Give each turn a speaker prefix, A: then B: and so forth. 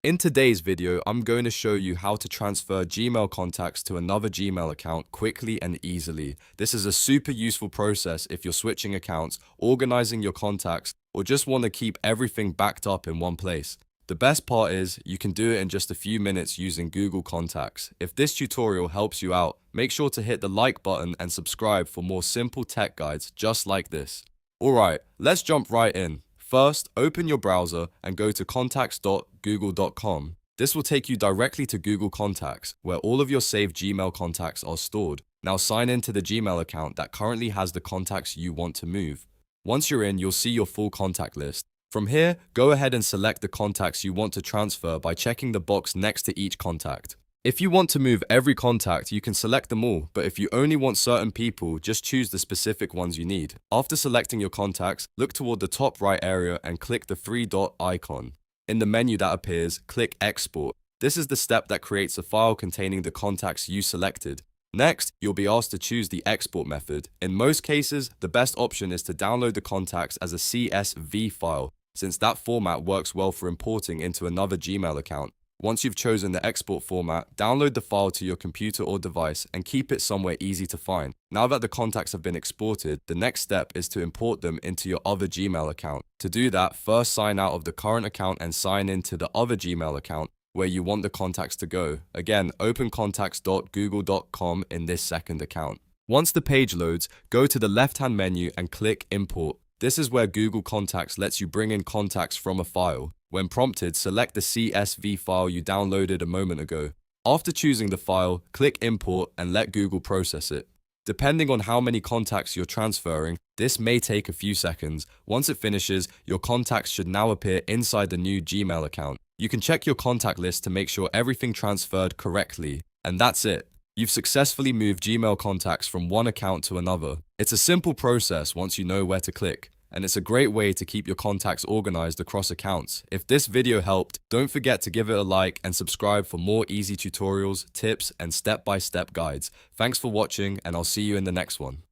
A: In today's video, I'm going to show you how to transfer Gmail contacts to another Gmail account quickly and easily. This is a super useful process if you're switching accounts, organizing your contacts, or just want to keep everything backed up in one place. The best part is you can do it in just a few minutes using Google Contacts. If this tutorial helps you out, make sure to hit the like button and subscribe for more simple tech guides just like this. Alright, let's jump right in. First, open your browser and go to contacts.google.com. This will take you directly to Google Contacts, where all of your saved Gmail contacts are stored. Now sign into the Gmail account that currently has the contacts you want to move. Once you're in, you'll see your full contact list. From here, go ahead and select the contacts you want to transfer by checking the box next to each contact. If you want to move every contact, you can select them all, but if you only want certain people, just choose the specific ones you need. After selecting your contacts, look toward the top right area and click the three-dot icon. In the menu that appears, click Export. This is the step that creates a file containing the contacts you selected. Next, you'll be asked to choose the export method. In most cases, the best option is to download the contacts as a CSV file, since that format works well for importing into another Gmail account. Once you've chosen the export format, download the file to your computer or device and keep it somewhere easy to find. Now that the contacts have been exported, the next step is to import them into your other Gmail account. To do that, first sign out of the current account and sign into the other Gmail account where you want the contacts to go. Again, open contacts.google.com in this second account. Once the page loads, go to the left-hand menu and click Import. This is where Google Contacts lets you bring in contacts from a file. When prompted, select the CSV file you downloaded a moment ago. After choosing the file, click Import and let Google process it. Depending on how many contacts you're transferring, this may take a few seconds. Once it finishes, your contacts should now appear inside the new Gmail account. You can check your contact list to make sure everything transferred correctly. And that's it. You've successfully moved Gmail contacts from one account to another. It's a simple process once you know where to click. And it's a great way to keep your contacts organized across accounts. If this video helped, don't forget to give it a like and subscribe for more easy tutorials, tips, and step-by-step guides. Thanks for watching, and I'll see you in the next one.